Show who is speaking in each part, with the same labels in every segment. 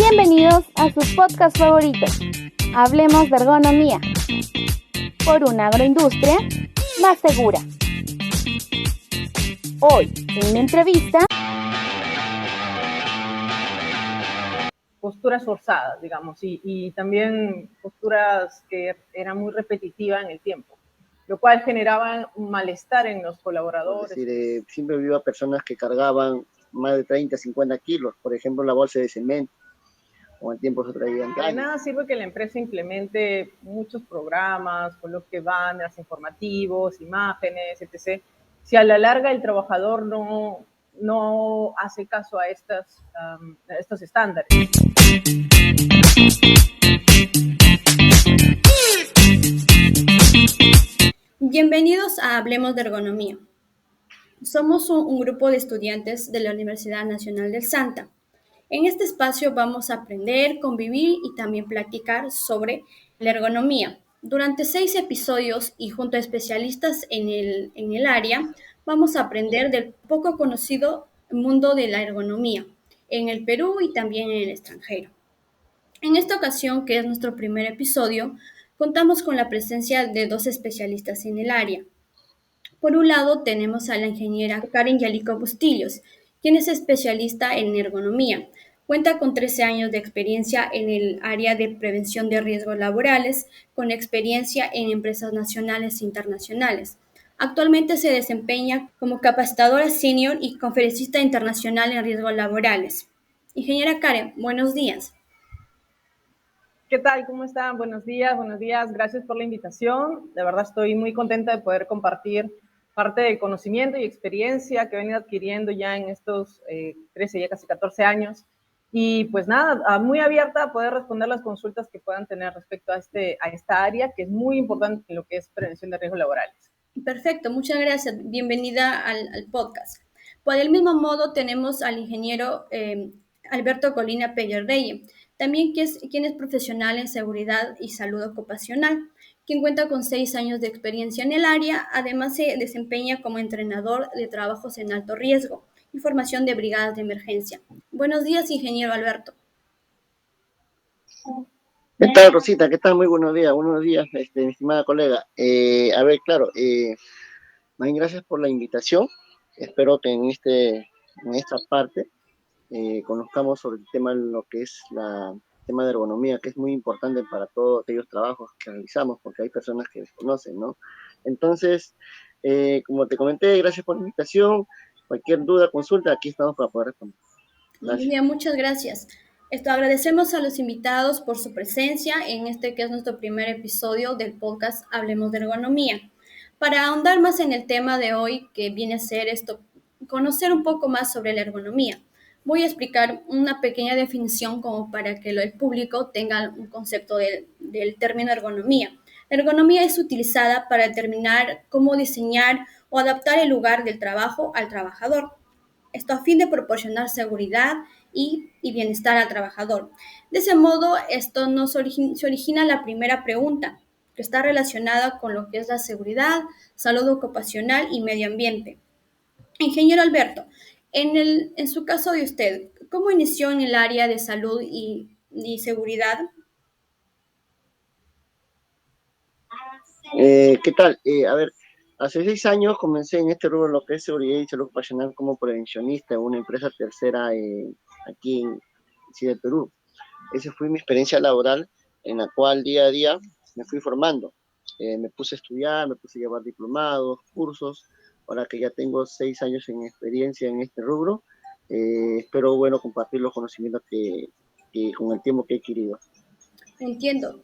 Speaker 1: Bienvenidos a sus podcasts favoritos. Hablemos de ergonomía. Por una agroindustria más segura. Hoy, en una entrevista...
Speaker 2: Posturas forzadas, digamos, y también posturas que eran muy repetitivas en el tiempo, lo cual generaba un malestar en los colaboradores.
Speaker 3: Es decir, siempre vi a personas que cargaban más de 30, 50 kilos, por ejemplo, la bolsa de cemento, o en tiempo se traían
Speaker 2: De
Speaker 3: cañas.
Speaker 2: nada sirve que la empresa implemente muchos programas, coloque banners informativos, imágenes, etc., si a la larga el trabajador no hace caso a estos estándares.
Speaker 4: Bienvenidos a Hablemos de Ergonomía. Somos un grupo de estudiantes de la Universidad Nacional del Santa. En este espacio vamos a aprender, convivir y también platicar sobre la ergonomía. Durante 6 episodios y junto a especialistas en el área, vamos a aprender del poco conocido mundo de la ergonomía en el Perú y también en el extranjero. En esta ocasión, que es nuestro primer episodio, contamos con la presencia de 2 especialistas en el área. Por un lado, tenemos a la ingeniera Karen Yalico Bustillos, quien es especialista en ergonomía. Cuenta con 13 años de experiencia en el área de prevención de riesgos laborales, con experiencia en empresas nacionales e internacionales. Actualmente se desempeña como capacitadora senior y conferencista internacional en riesgos laborales. Ingeniera Karen, buenos días.
Speaker 2: ¿Qué tal? ¿Cómo están? Buenos días. Gracias por la invitación. De verdad estoy muy contenta de poder compartir parte del conocimiento y experiencia que he venido adquiriendo ya en estos 13, ya casi 14 años. Y pues nada, muy abierta a poder responder las consultas que puedan tener respecto a esta área, que es muy importante en lo que es prevención de riesgos laborales.
Speaker 4: Perfecto, muchas gracias. Bienvenida al podcast. Por el mismo modo tenemos al ingeniero Alberto Colina Pellerrey, también quien es profesional en seguridad y salud ocupacional, quien cuenta con 6 años de experiencia en el área. Además se desempeña como entrenador de trabajos en alto riesgo y formación de brigadas de emergencia. Buenos días, ingeniero Alberto.
Speaker 3: ¿Qué tal, Rosita? ¿Qué tal? Muy buenos días. Buenos días, mi estimada colega. Más bien gracias por la invitación. Espero que en esta parte conozcamos sobre el tema, lo que es el tema de ergonomía, que es muy importante para todos aquellos trabajos que realizamos, porque hay personas que desconocen, ¿no? Entonces, como te comenté, gracias por la invitación. Cualquier duda, consulta, aquí estamos para poder responder. Gracias.
Speaker 4: Bien, muchas gracias. Agradecemos a los invitados por su presencia en este que es nuestro primer episodio del podcast Hablemos de Ergonomía. Para ahondar más en el tema de hoy, que viene a ser conocer un poco más sobre la ergonomía, voy a explicar una pequeña definición como para que el público tenga un concepto del término ergonomía. La ergonomía es utilizada para determinar cómo diseñar o adaptar el lugar del trabajo al trabajador. Esto a fin de proporcionar seguridad y bienestar al trabajador. De ese modo, se origina la primera pregunta, que está relacionada con lo que es la seguridad, salud ocupacional y medio ambiente. Ingeniero Alberto, en su caso de usted, ¿cómo inició en el área de salud y seguridad?
Speaker 3: ¿Qué tal? Hace 6 años comencé en este rubro, lo que es seguridad y salud ocupacional, como prevencionista en una empresa tercera aquí en Ciudad de Perú. Esa fue mi experiencia laboral, en la cual día a día me fui formando. Me puse a estudiar, me puse a llevar diplomados, cursos. Ahora que ya tengo 6 años en experiencia en este rubro, espero, bueno, compartir los conocimientos que con el tiempo que he adquirido.
Speaker 4: Entiendo.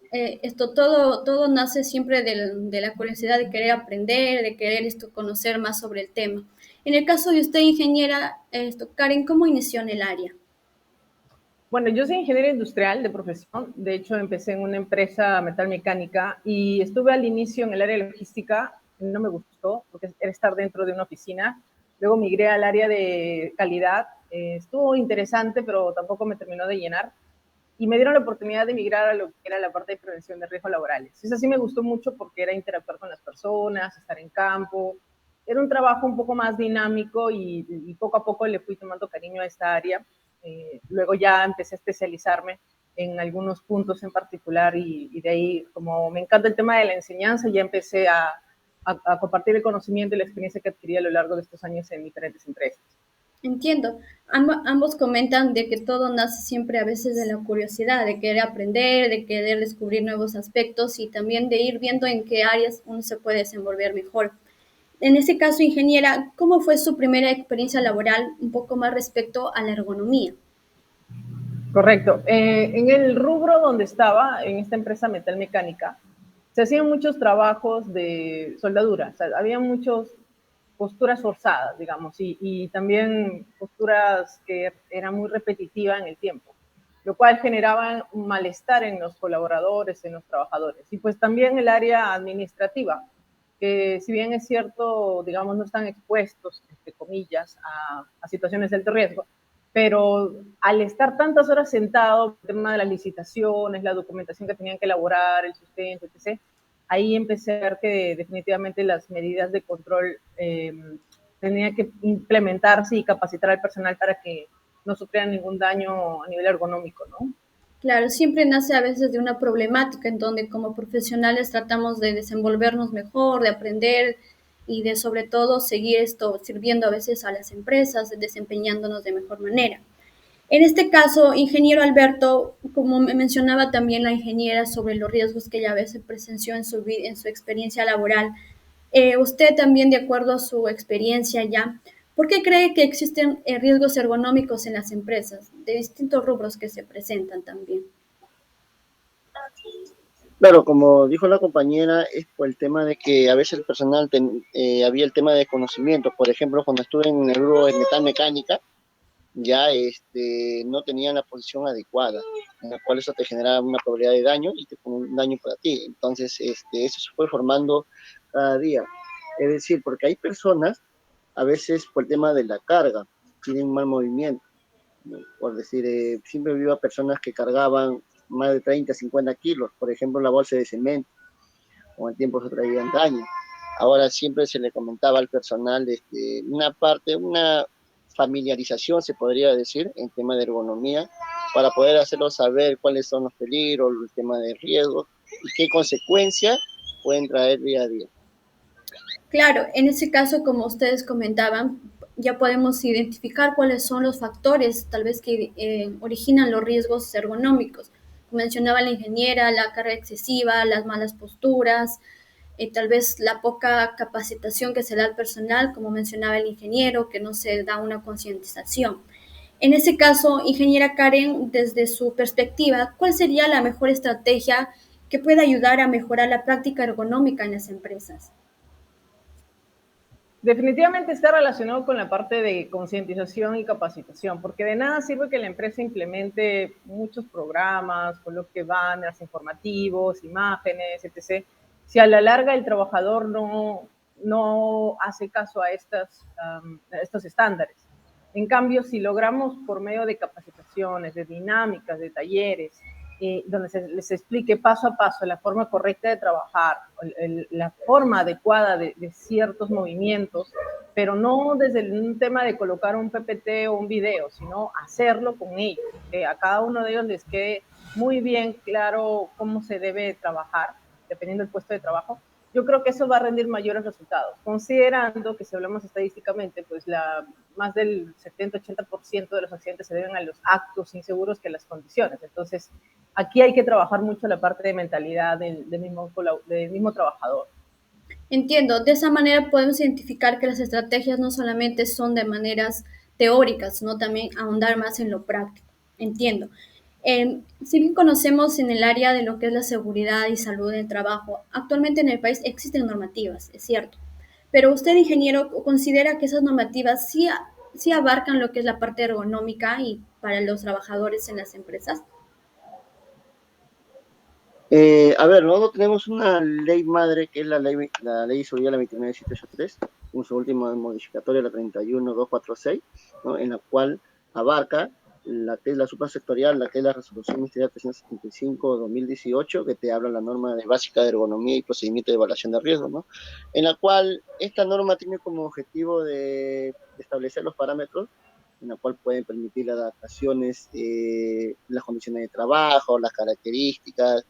Speaker 4: Todo nace siempre de la curiosidad de querer aprender, de querer conocer más sobre el tema. En el caso de usted, ingeniera, Karen, ¿cómo inició en el área?
Speaker 2: Bueno, yo soy ingeniera industrial de profesión. De hecho, empecé en una empresa metalmecánica y estuve al inicio en el área de logística. No me gustó porque era estar dentro de una oficina. Luego migré al área de calidad. Estuvo interesante, pero tampoco me terminó de llenar. Y me dieron la oportunidad de migrar a lo que era la parte de prevención de riesgos laborales. Eso sí me gustó mucho porque era interactuar con las personas, estar en campo. Era un trabajo un poco más dinámico y poco a poco le fui tomando cariño a esta área. Luego ya empecé a especializarme en algunos puntos en particular y de ahí, como me encanta el tema de la enseñanza, ya empecé a compartir el conocimiento y la experiencia que adquirí a lo largo de estos años en diferentes empresas.
Speaker 4: Entiendo. Ambos comentan de que todo nace siempre a veces de la curiosidad, de querer aprender, de querer descubrir nuevos aspectos y también de ir viendo en qué áreas uno se puede desenvolver mejor. En ese caso, ingeniera, ¿cómo fue su primera experiencia laboral un poco más respecto a la ergonomía?
Speaker 2: Correcto. En el rubro donde estaba, en esta empresa metalmecánica, se hacían muchos trabajos de soldadura, o sea, había muchas posturas forzadas, digamos, y también posturas que eran muy repetitivas en el tiempo, lo cual generaba un malestar en los colaboradores, en los trabajadores. Y pues también el área administrativa, que si bien es cierto, digamos, no están expuestos, entre comillas, a situaciones de alto riesgo, pero al estar tantas horas sentado, el tema de las licitaciones, la documentación que tenían que elaborar, el sustento, etc., ahí empecé a ver que definitivamente las medidas de control tenían que implementarse y capacitar al personal para que no sufrieran ningún daño a nivel ergonómico, ¿no?
Speaker 4: Claro, siempre nace a veces de una problemática en donde como profesionales tratamos de desenvolvernos mejor, de aprender y de sobre todo seguir esto sirviendo a veces a las empresas, desempeñándonos de mejor manera. En este caso, ingeniero Alberto, como me mencionaba también la ingeniera sobre los riesgos que ella a veces presenció en su experiencia laboral, usted también, de acuerdo a su experiencia ya, ¿por qué cree que existen riesgos ergonómicos en las empresas de distintos rubros que se presentan también?
Speaker 3: Claro, como dijo la compañera, es por el tema de que a veces el personal había el tema de conocimiento. Por ejemplo, cuando estuve en el rubro de metal mecánica, ya no tenían la posición adecuada, en la cual eso te generaba una probabilidad de daño y te pone un daño para ti. Entonces, eso se fue formando cada día. Es decir, porque hay personas, a veces por el tema de la carga, tienen mal movimiento, ¿no? Por decir, siempre vi a personas que cargaban más de 30, 50 kilos, por ejemplo, la bolsa de cemento, con el tiempo se traían daño. Ahora siempre se le comentaba al personal una familiarización, se podría decir, en tema de ergonomía, para poder hacerlo saber cuáles son los peligros, el tema de riesgo y qué consecuencias pueden traer día a día.
Speaker 4: Claro, en ese caso, como ustedes comentaban, ya podemos identificar cuáles son los factores tal vez que originan los riesgos ergonómicos. Como mencionaba la ingeniera, la carga excesiva, las malas posturas, tal vez la poca capacitación que se da al personal, como mencionaba el ingeniero, que no se da una concientización. En ese caso, ingeniera Karen, desde su perspectiva, ¿cuál sería la mejor estrategia que pueda ayudar a mejorar la práctica ergonómica en las empresas?
Speaker 2: Definitivamente está relacionado con la parte de concientización y capacitación, porque de nada sirve que la empresa implemente muchos programas, coloque banners informativos, imágenes, etc., si a la larga el trabajador no hace caso a estos estándares. En cambio, si logramos por medio de capacitaciones, de dinámicas, de talleres, donde se les explique paso a paso la forma correcta de trabajar, la forma adecuada de ciertos movimientos, pero no desde un tema de colocar un PPT o un video, sino hacerlo con ellos, que a cada uno de ellos les quede muy bien claro cómo se debe trabajar, dependiendo del puesto de trabajo. Yo creo que eso va a rendir mayores resultados, considerando que si hablamos estadísticamente, pues más del 70-80% de los accidentes se deben a los actos inseguros que a las condiciones. Entonces, aquí hay que trabajar mucho la parte de mentalidad del mismo trabajador.
Speaker 4: Entiendo, de esa manera podemos identificar que las estrategias no solamente son de maneras teóricas, sino también ahondar más en lo práctico. Entiendo. Si bien conocemos en el área de lo que es la seguridad y salud del trabajo, actualmente en el país existen normativas, es cierto. Pero usted, ingeniero, considera que esas normativas sí abarcan lo que es la parte ergonómica y para los trabajadores en las empresas.
Speaker 3: A ver, nosotros tenemos una ley madre que es la ley sobre la 29783, con su última modificatoria, la 31246, ¿no? En la cual abarca la que es la suprasectorial, la que es la resolución ministerial 375-2018, que te habla la norma básica de ergonomía y procedimiento de evaluación de riesgos, ¿no? En la cual esta norma tiene como objetivo de establecer los parámetros en la cual pueden permitir las adaptaciones, las condiciones de trabajo, las características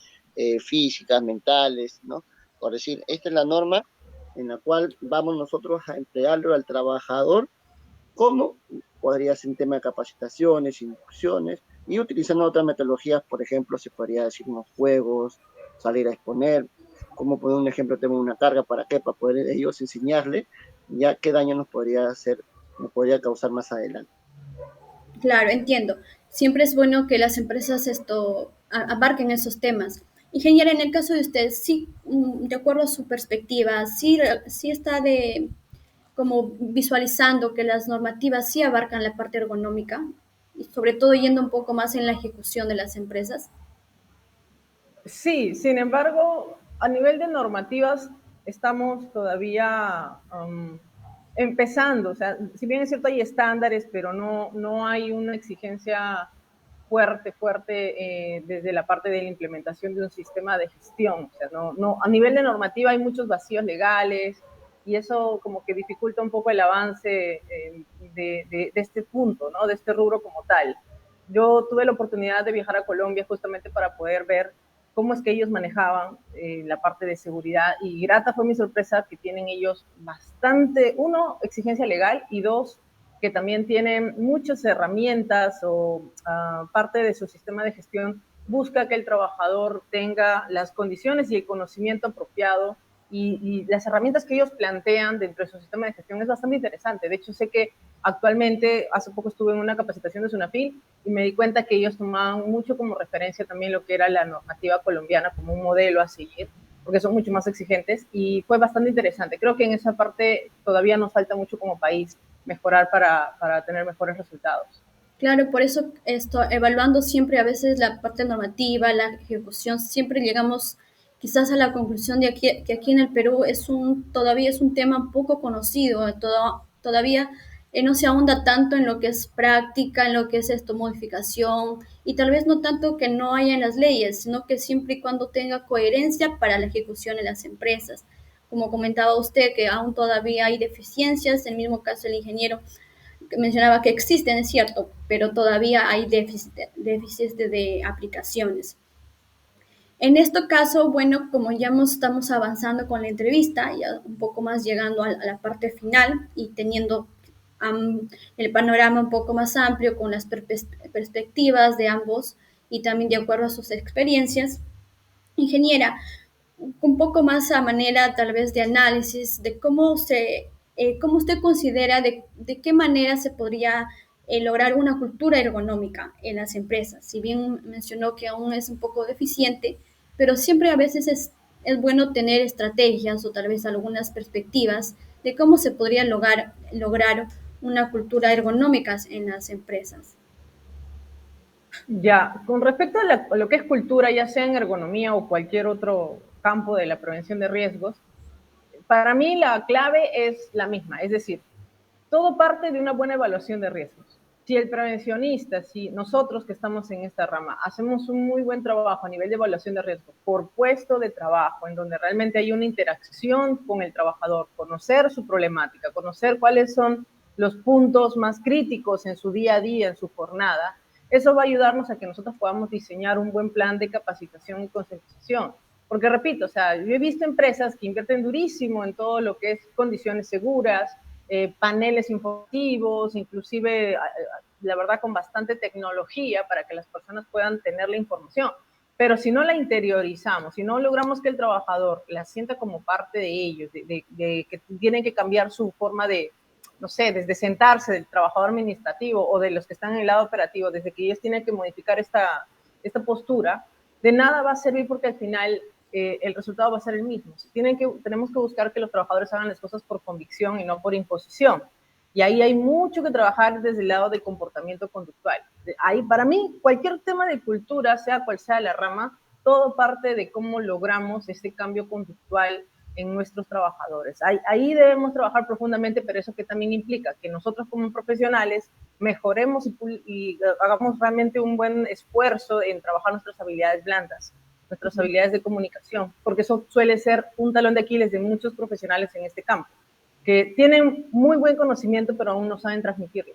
Speaker 3: físicas, mentales, ¿no? Por decir, esta es la norma en la cual vamos nosotros a emplearlo al trabajador, como podría ser un tema de capacitaciones, inducciones, y utilizando otras metodologías, por ejemplo, se podría decir unos juegos, salir a exponer, como poner un ejemplo, tengo una carga, ¿para qué? Para poder ellos enseñarle ya qué daño nos podría hacer, nos podría causar más adelante.
Speaker 4: Claro, entiendo. Siempre es bueno que las empresas abarquen esos temas. Ingeniera, en el caso de usted, sí, de acuerdo a su perspectiva, sí está como visualizando que las normativas sí abarcan la parte ergonómica, y sobre todo yendo un poco más en la ejecución de las empresas.
Speaker 2: Sí, sin embargo, a nivel de normativas estamos todavía empezando. O sea, si bien es cierto hay estándares, pero no hay una exigencia fuerte desde la parte de la implementación de un sistema de gestión. O sea, a nivel de normativa hay muchos vacíos legales y eso como que dificulta un poco el avance de este punto, ¿no? De este rubro como tal. Yo tuve la oportunidad de viajar a Colombia justamente para poder ver cómo es que ellos manejaban la parte de seguridad y grata fue mi sorpresa que tienen ellos bastante, uno, exigencia legal y dos, que también tienen muchas herramientas o parte de su sistema de gestión busca que el trabajador tenga las condiciones y el conocimiento apropiado y las herramientas que ellos plantean dentro de su sistema de gestión es bastante interesante. De hecho, sé que actualmente, hace poco estuve en una capacitación de SUNAFIL y me di cuenta que ellos tomaban mucho como referencia también lo que era la normativa colombiana como un modelo a seguir, porque son mucho más exigentes y fue bastante interesante. Creo que en esa parte todavía nos falta mucho como país mejorar para tener mejores resultados.
Speaker 4: Claro, por eso evaluando siempre a veces la parte normativa, la ejecución, siempre llegamos quizás a la conclusión de que aquí en el Perú todavía es un tema un poco conocido, todavía no se ahonda tanto en lo que es práctica, en lo que es modificación, y tal vez no tanto que no haya en las leyes, sino que siempre y cuando tenga coherencia para la ejecución en las empresas. Como comentaba usted, que aún todavía hay deficiencias, en el mismo caso el ingeniero que mencionaba que existen, es cierto, pero todavía hay déficits de aplicaciones. En este caso, bueno, como ya estamos avanzando con la entrevista, ya un poco más llegando a la parte final y teniendo el panorama un poco más amplio con las perspectivas de ambos y también de acuerdo a sus experiencias, ingeniera, un poco más a manera tal vez de análisis de cómo usted considera de qué manera se podría lograr una cultura ergonómica en las empresas. Si bien mencionó que aún es un poco deficiente, pero siempre a veces es bueno tener estrategias o tal vez algunas perspectivas de cómo se podría lograr una cultura ergonómica en las empresas.
Speaker 2: Ya, con respecto a lo que es cultura, ya sea en ergonomía o cualquier otro campo de la prevención de riesgos, para mí la clave es la misma, es decir, todo parte de una buena evaluación de riesgos. Si el prevencionista, si nosotros que estamos en esta rama hacemos un muy buen trabajo a nivel de evaluación de riesgos por puesto de trabajo, en donde realmente hay una interacción con el trabajador, conocer su problemática, conocer cuáles son los puntos más críticos en su día a día, en su jornada, eso va a ayudarnos a que nosotros podamos diseñar un buen plan de capacitación y concientización. Porque repito, o sea, yo he visto empresas que invierten durísimo en todo lo que es condiciones seguras, paneles informativos, inclusive, la verdad, con bastante tecnología para que las personas puedan tener la información. Pero si no la interiorizamos, si no logramos que el trabajador la sienta como parte de ellos, de que tienen que cambiar su forma de, no sé, desde sentarse del trabajador administrativo o de los que están en el lado operativo, desde que ellos tienen que modificar esta postura, de nada va a servir porque al final el resultado va a ser el mismo. Tenemos que buscar que los trabajadores hagan las cosas por convicción y no por imposición. Y ahí hay mucho que trabajar desde el lado de comportamiento conductual. Ahí, para mí, cualquier tema de cultura, sea cual sea la rama, todo parte de cómo logramos este cambio conductual en nuestros trabajadores. Ahí debemos trabajar profundamente, pero eso que también implica que nosotros como profesionales mejoremos y hagamos realmente un buen esfuerzo en trabajar nuestras habilidades blandas, nuestras habilidades de comunicación, porque eso suele ser un talón de Aquiles de muchos profesionales en este campo, que tienen muy buen conocimiento, pero aún no saben transmitirlo.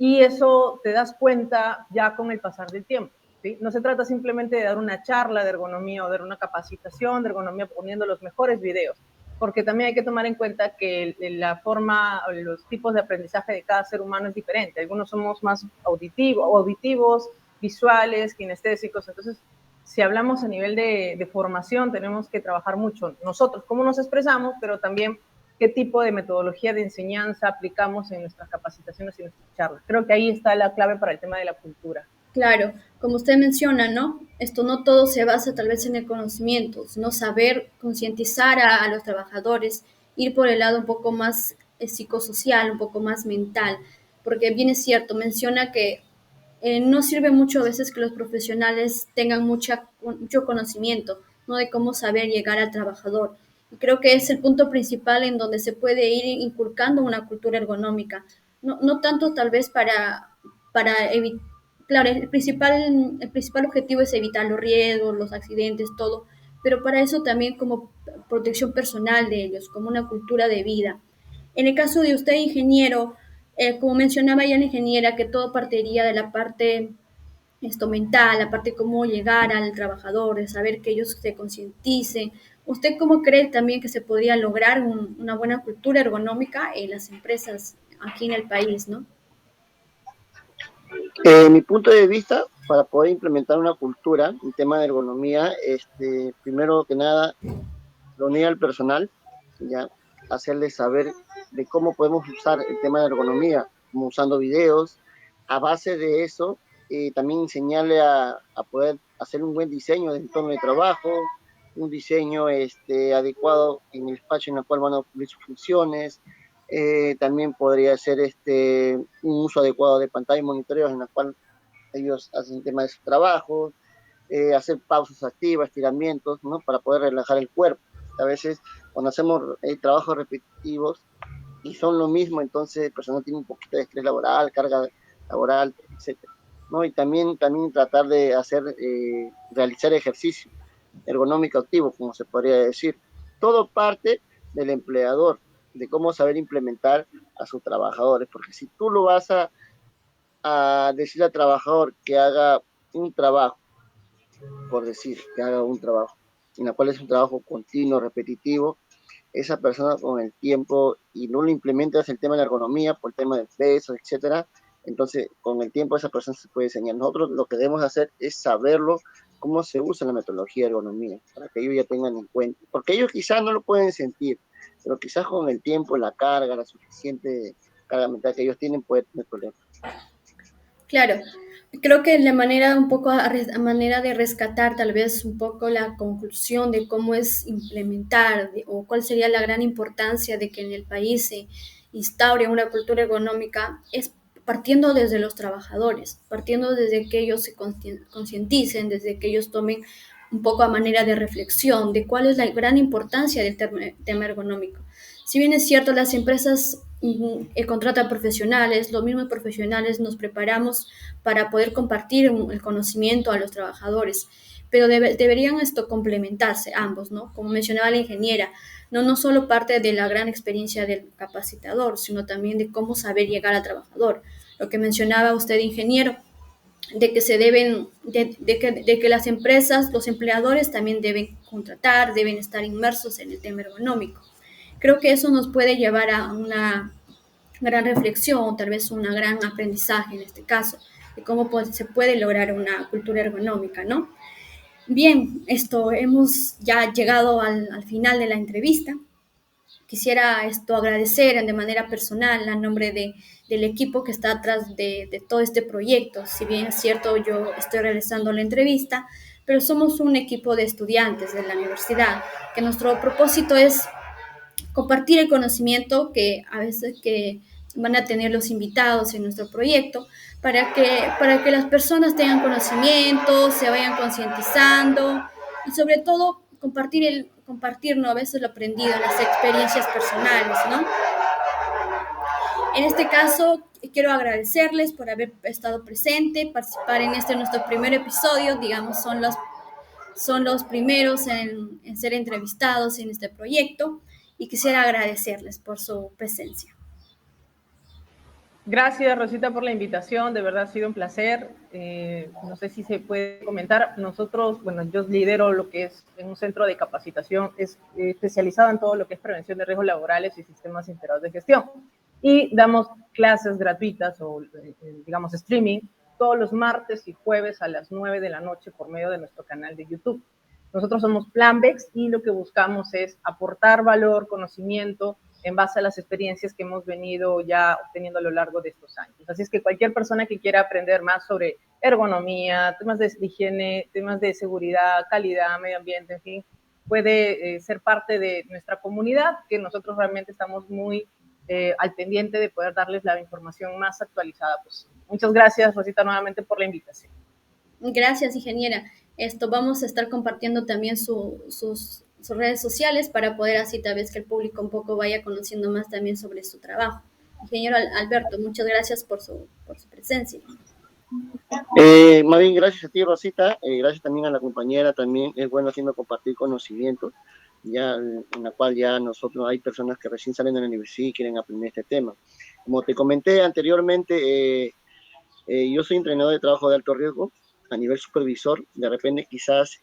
Speaker 2: y eso te das cuenta ya con el pasar del tiempo. ¿Sí? No se trata simplemente de dar una charla de ergonomía o dar una capacitación de ergonomía poniendo los mejores videos, porque también hay que tomar en cuenta que la forma o los tipos de aprendizaje de cada ser humano es diferente. Algunos somos más auditivos, visuales, kinestésicos. Entonces, si hablamos a nivel de formación, tenemos que trabajar mucho nosotros, cómo nos expresamos, pero también qué tipo de metodología de enseñanza aplicamos en nuestras capacitaciones y nuestras charlas. Creo que ahí está la clave para el tema de la cultura.
Speaker 4: Claro, como usted menciona, ¿no? Esto no todo se basa tal vez en el conocimiento, sino saber concientizar a los trabajadores, ir por el lado un poco más psicosocial, un poco más mental, porque bien es cierto, menciona que no sirve mucho a veces que los profesionales tengan mucho conocimiento, ¿no? De cómo saber llegar al trabajador. Y creo que es el punto principal en donde se puede ir inculcando una cultura ergonómica, no tanto tal vez para evitar. Claro, el principal objetivo es evitar los riesgos, los accidentes, todo, pero para eso también como protección personal de ellos, como una cultura de vida. En el caso de usted, ingeniero, como mencionaba ya la ingeniera, que todo partiría de la parte mental, la parte de cómo llegar al trabajador, de saber que ellos se concienticen. ¿Usted cómo cree también que se podría lograr una buena cultura ergonómica en las empresas aquí en el país, ¿no?
Speaker 3: Mi punto de vista, para poder implementar una cultura, un tema de ergonomía, primero que nada, reunir al personal, ya, hacerles saber de cómo podemos usar el tema de ergonomía, como usando videos. A base de eso, también enseñarle a poder hacer un buen diseño de entorno de trabajo, un diseño adecuado en el espacio en el cual van a cumplir sus funciones. También podría ser un uso adecuado de pantalla y monitoreos en la cual ellos hacen el tema de su trabajo, hacer pausas activas, estiramientos, ¿no? Para poder relajar el cuerpo. A veces cuando hacemos trabajos repetitivos y son lo mismo, entonces el personal tiene un poquito de estrés laboral, carga laboral, etcétera, ¿no? Y también tratar de realizar ejercicio ergonómico activo, como se podría decir. Todo parte del empleador, de cómo saber implementar a sus trabajadores, porque si tú lo vas a decir al trabajador que haga un trabajo, por decir, que haga un trabajo, en la cual es un trabajo continuo, repetitivo, esa persona con el tiempo y no lo implementas el tema de la ergonomía por el tema del peso, etcétera, entonces con el tiempo esa persona se puede enseñar. Nosotros lo que debemos hacer es saberlo, cómo se usa la metodología de ergonomía, para que ellos ya tengan en cuenta, porque ellos quizás no lo pueden sentir, pero quizás con el tiempo, la carga, la suficiente carga mental que ellos tienen, puede tener problemas.
Speaker 4: Claro, creo que la manera un poco a manera de rescatar tal vez un poco la conclusión de cómo es implementar o cuál sería la gran importancia de que en el país se instaure una cultura económica es partiendo desde los trabajadores, partiendo desde que ellos se concienticen, desde que ellos tomen un poco a manera de reflexión de cuál es la gran importancia del tema ergonómico. Si bien es cierto, las empresas contratan profesionales, los mismos profesionales nos preparamos para poder compartir el conocimiento a los trabajadores, pero deberían esto complementarse ambos, ¿no? Como mencionaba la ingeniera, no solo parte de la gran experiencia del capacitador, sino también de cómo saber llegar al trabajador. Lo que mencionaba usted, ingeniero, de que se deben, de que las empresas, los empleadores también deben contratar, deben estar inmersos en el tema ergonómico. Creo que eso nos puede llevar a una gran reflexión, tal vez un gran aprendizaje en este caso, de cómo se puede lograr una cultura ergonómica, ¿no? Bien, hemos ya llegado al final de la entrevista. Quisiera agradecer de manera personal a nombre del equipo que está atrás de todo este proyecto. Si bien es cierto, yo estoy realizando la entrevista, pero somos un equipo de estudiantes de la universidad, que nuestro propósito es compartir el conocimiento que a veces que van a tener los invitados en nuestro proyecto para que las personas tengan conocimiento, se vayan concientizando y sobre todo compartir, ¿no? A veces lo aprendido, las experiencias personales, ¿no? En este caso, quiero agradecerles por haber estado presente, participar en nuestro primer episodio, digamos, son los primeros en ser entrevistados en este proyecto y quisiera agradecerles por su presencia.
Speaker 2: Gracias, Rosita, por la invitación. De verdad ha sido un placer. No sé si se puede comentar. Nosotros, bueno, yo lidero lo que es en un centro de capacitación especializado en todo lo que es prevención de riesgos laborales y sistemas integrados de gestión. Y damos clases gratuitas o, digamos, streaming todos los martes y jueves a las 9 de la noche por medio de nuestro canal de YouTube. Nosotros somos Planbex y lo que buscamos es aportar valor, conocimiento, en base a las experiencias que hemos venido ya obteniendo a lo largo de estos años. Así es que cualquier persona que quiera aprender más sobre ergonomía, temas de higiene, temas de seguridad, calidad, medio ambiente, en fin, puede ser parte de nuestra comunidad, que nosotros realmente estamos muy al pendiente de poder darles la información más actualizada posible. Muchas gracias, Rosita, nuevamente por la invitación.
Speaker 4: Gracias, ingeniera. Vamos a estar compartiendo también sus redes sociales para poder así tal vez que el público un poco vaya conociendo más también sobre su trabajo. Ingeniero Alberto, muchas gracias por su presencia.
Speaker 3: Más bien, gracias a ti, Rosita, gracias también a la compañera, también es bueno haciendo compartir conocimientos, ya en la cual ya nosotros hay personas que recién salen de la universidad y quieren aprender este tema. Como te comenté anteriormente, yo soy entrenador de trabajo de alto riesgo a nivel supervisor. De repente quizás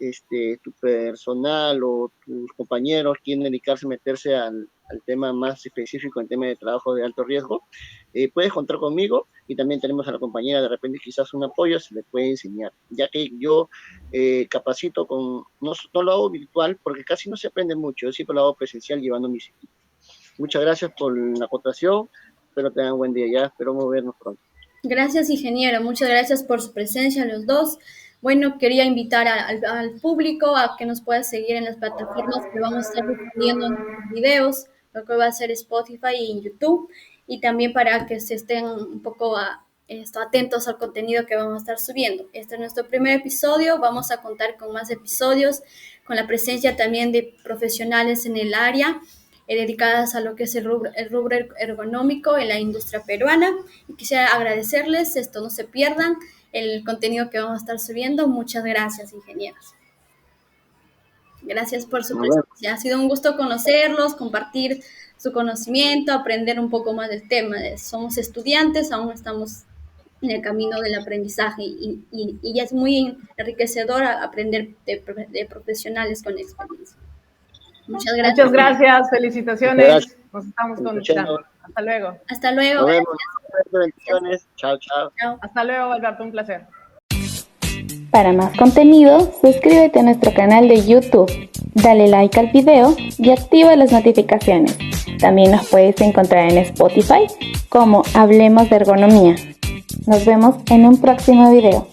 Speaker 3: tu personal o tus compañeros quieren dedicarse a meterse al tema más específico en tema de trabajo de alto riesgo, puedes contar conmigo y también tenemos a la compañera, de repente quizás un apoyo se le puede enseñar, ya que yo capacito no lo hago virtual porque casi no se aprende mucho, yo siempre lo hago presencial llevando mis equipos. Muchas gracias por la acotación, espero tengan un buen día, ya esperamos vernos pronto.
Speaker 4: Gracias, ingeniero. Muchas gracias por su presencia, los dos. Bueno, quería invitar al público a que nos pueda seguir en las plataformas que vamos a estar difundiendo en nuestros videos, lo que va a ser Spotify y en YouTube, y también para que se estén un poco atentos al contenido que vamos a estar subiendo. Este es nuestro primer episodio, vamos a contar con más episodios, con la presencia también de profesionales en el área, dedicadas a lo que es el rubro ergonómico en la industria peruana. Y quisiera agradecerles, no se pierdan el contenido que vamos a estar subiendo. Muchas gracias, ingenieros. Gracias por su presencia. Ha sido un gusto conocerlos, compartir su conocimiento, aprender un poco más del tema. Somos estudiantes, aún estamos en el camino del aprendizaje y es muy enriquecedor aprender de profesionales con experiencia. Muchas gracias.
Speaker 2: Muchas gracias, felicitaciones. Gracias. Nos estamos conectando. Hasta luego.
Speaker 4: Hasta luego.
Speaker 3: Nos vemos. Bendiciones. Chao, chao.
Speaker 2: Hasta luego, Alberto. Un placer.
Speaker 1: Para más contenido, suscríbete a nuestro canal de YouTube, dale like al video y activa las notificaciones. También nos puedes encontrar en Spotify como Hablemos de Ergonomía. Nos vemos en un próximo video.